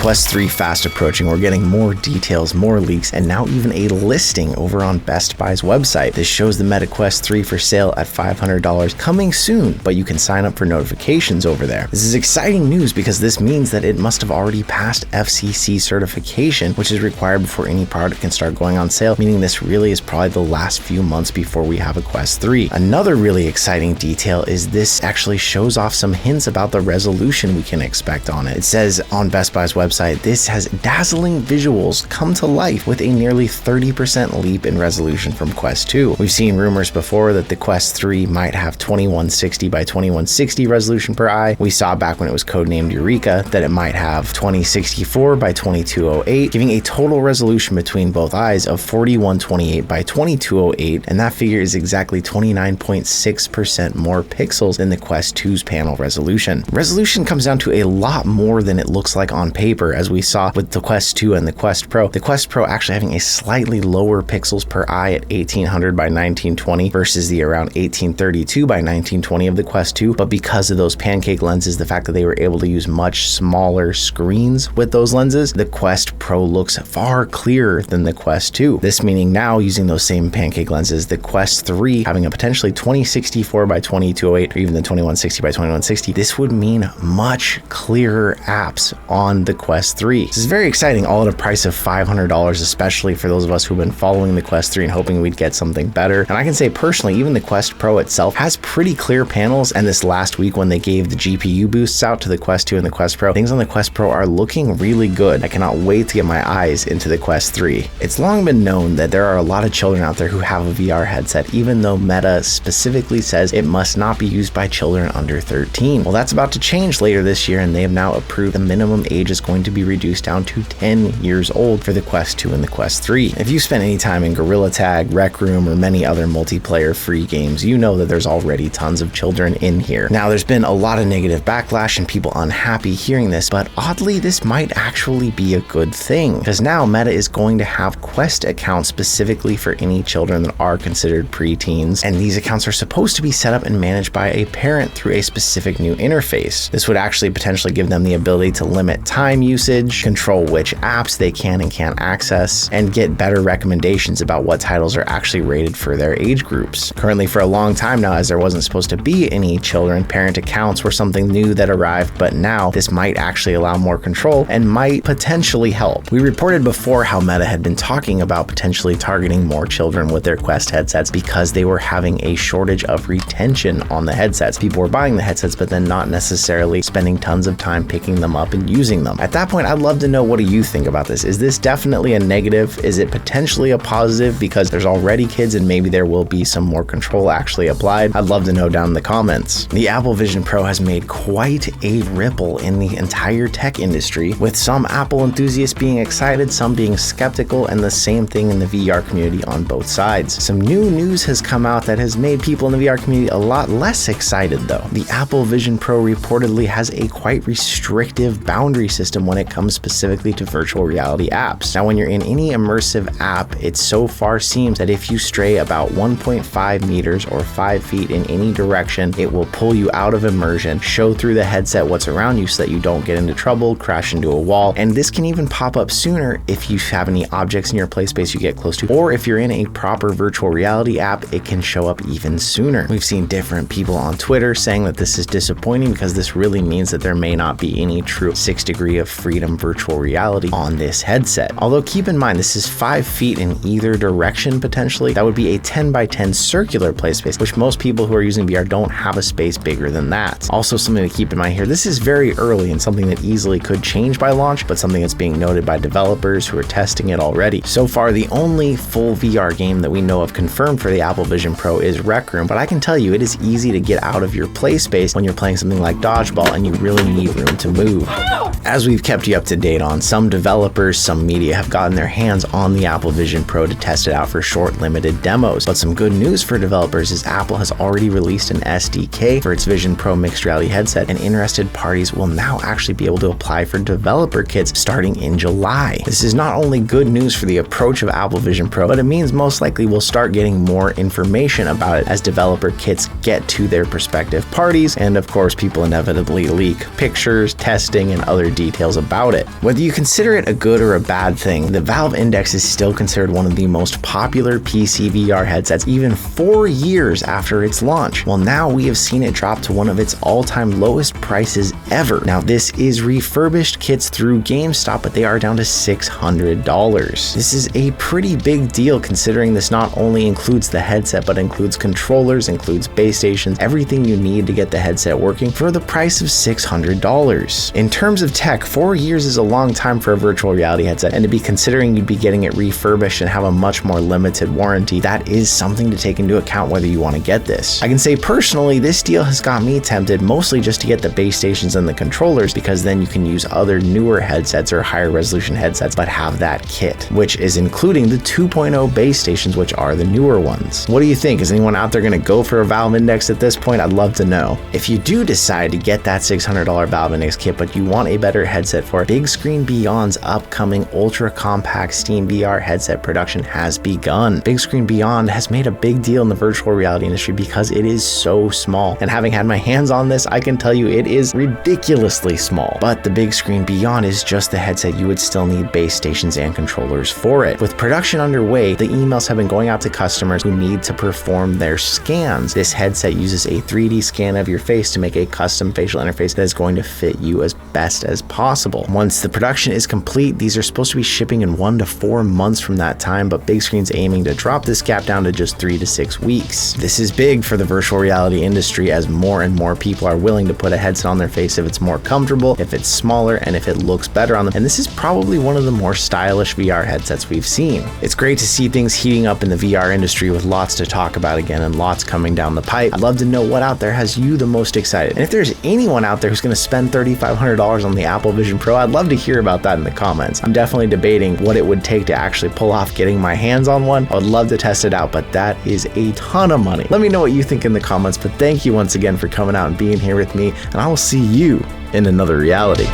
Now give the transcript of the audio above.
Quest 3 fast approaching, we're getting more details, more leaks, and now even a listing over on Best Buy's website. This shows the Meta Quest 3 for sale at $500 coming soon, but you can sign up for notifications over there. This is exciting news because this means that it must have already passed FCC certification, which is required before any product can start going on sale, meaning this really is probably the last few months before we have a Quest 3. Another really exciting detail is this actually shows off some hints about the resolution we can expect on it. It says on Best Buy's website, this has dazzling visuals come to life with a nearly 30% leap in resolution from Quest 2. We've seen rumors before that the Quest 3 might have 2160 by 2160 resolution per eye. We saw back when it was codenamed Eureka that it might have 2064 by 2208, giving a total resolution between both eyes of 4128 by 2208, and that figure is exactly 29.6% more pixels than the Quest 2's panel resolution. Resolution comes down to a lot more than it looks like on paper, as we saw with the Quest 2 and the Quest Pro. The Quest Pro actually having a slightly lower pixels per eye at 1800 by 1920 versus the around 1832 by 1920 of the Quest 2, but because of those pancake lenses, the fact that they were able to use much smaller screens with those lenses, the Quest Pro looks far clearer than the Quest 2. This meaning now, using those same pancake lenses, the Quest 3 having a potentially 2064 by 2208 or even the 2160 by 2160, this would mean much clearer apps on the Quest 3. This is very exciting, all at a price of $500, especially for those of us who've been following the Quest 3 and hoping we'd get something better. And I can say personally, even the Quest Pro itself has pretty clear panels, and this last week when they gave the GPU boosts out to the Quest 2 and the Quest Pro, things on the Quest Pro are looking really good. I cannot wait to get my eyes into the Quest 3. It's long been known that there are a lot of children out there who have a VR headset, even though Meta specifically says it must not be used by children under 13. Well, that's about to change later this year, and they have now approved the minimum age is going to be reduced down to 10 years old for the Quest 2 and the Quest 3. If you spent any time in Gorilla Tag, Rec Room, or many other multiplayer free games, you know that there's already tons of children in here. Now, there's been a lot of negative backlash and people unhappy hearing this, but oddly, this might actually be a good thing, because now Meta is going to have Quest accounts specifically for any children that are considered preteens, and these accounts are supposed to be set up and managed by a parent through a specific new interface. This would actually potentially give them the ability to limit time usage, control which apps they can and can't access, and get better recommendations about what titles are actually rated for their age groups. Currently, for a long time now, as there wasn't supposed to be any children, parent accounts were something new that arrived, but now this might actually allow more control and might potentially help. We reported before how Meta had been talking about potentially targeting more children with their Quest headsets because they were having a shortage of retention on the headsets. People were buying the headsets, but then not necessarily spending tons of time picking them up and using them. At that point, I'd love to know, what do you think about this? Is this definitely a negative? Is it potentially a positive because there's already kids and maybe there will be some more control actually applied? I'd love to know down in the comments. The Apple Vision Pro has made quite a ripple in the entire tech industry, with some Apple enthusiasts being excited, some being skeptical, and the same thing in the VR community on both sides. Some new news has come out that has made people in the VR community a lot less excited though. The Apple Vision Pro reportedly has a quite restrictive boundary system when it comes specifically to virtual reality apps. Now, when you're in any immersive app, it so far seems that if you stray about 1.5 meters or 5 feet in any direction, it will pull you out of immersion, show through the headset what's around you so that you don't get into trouble, crash into a wall, and this can even pop up sooner if you have any objects in your play space you get close to, or if you're in a proper virtual reality app, it can show up even sooner. We've seen different people on Twitter saying that this is disappointing because this really means that there may not be any true 6 degree of freedom virtual reality on this headset. Although keep in mind, this is 5 feet in either direction potentially. That would be a 10 by 10 circular play space, which most people who are using VR don't have a space bigger than that. Also, something to keep in mind here, this is very early and something that easily could change by launch, but something that's being noted by developers who are testing it already. So far, the only full VR game that we know of confirmed for the Apple Vision Pro is Rec Room, but I can tell you it is easy to get out of your play space when you're playing something like Dodgeball and you really need room to move. As we've kept you up to date on, some developers, some media have gotten their hands on the Apple Vision Pro to test it out for short limited demos. But some good news for developers is Apple has already released an SDK for its Vision Pro mixed reality headset, and interested parties will now actually be able to apply for developer kits starting in July. This is not only good news for the approach of Apple Vision Pro, but it means most likely we'll start getting more information about it as developer kits get to their prospective parties, and of course people inevitably leak pictures, testing, and other details details about it. Whether you consider it a good or a bad thing, the Valve Index is still considered one of the most popular PCVR headsets even 4 years after its launch. Well, now we have seen it drop to one of its all-time lowest prices ever. Now, this is refurbished kits through GameStop, but they are down to $600. This is a pretty big deal considering this not only includes the headset, but includes controllers, includes base stations, everything you need to get the headset working for the price of $600. In terms of tech, 4 years is a long time for a virtual reality headset, and to be considering you'd be getting it refurbished and have a much more limited warranty, that is something to take into account whether you want to get this. I can say personally, this deal has got me tempted, mostly just to get the base stations and the controllers, because then you can use other newer headsets or higher resolution headsets, but have that kit, which is including the 2.0 base stations, which are the newer ones. What do you think? Is anyone out there going to go for a Valve Index at this point? I'd love to know. If you do decide to get that $600 Valve Index kit, but you want a better headset for it, Bigscreen Beyond's upcoming ultra compact Steam VR headset production has begun. Bigscreen Beyond has made a big deal in the virtual reality industry because it is so small, and having had my hands on this, I can tell you it is ridiculously small. But the Bigscreen Beyond is just the headset. You would still need base stations and controllers for it. With production underway, the emails have been going out to customers who need to perform their scans. This headset uses a 3D scan of your face to make a custom facial interface that is going to fit you as best as possible. Once the production is complete, these are supposed to be shipping in 1 to 4 months from that time, but Bigscreen's aiming to drop this gap down to just 3 to 6 weeks. This is big for the virtual reality industry, as more and more people are willing to put a headset on their face if it's more comfortable, if it's smaller, and if it looks better on them. And this is probably one of the more stylish VR headsets we've seen. It's great to see things heating up in the VR industry with lots to talk about again and lots coming down the pipe. I'd love to know what out there has you the most excited. And if there's anyone out there who's going to spend $3,500 on the Apple Vision Pro, I'd love to hear about that in the comments. I'm definitely debating what it would take to actually pull off getting my hands on one. I would love to test it out, but that is a ton of money. Let me know what you think in the comments, but thank you once again for coming out and being here with me, and I will see you in another reality.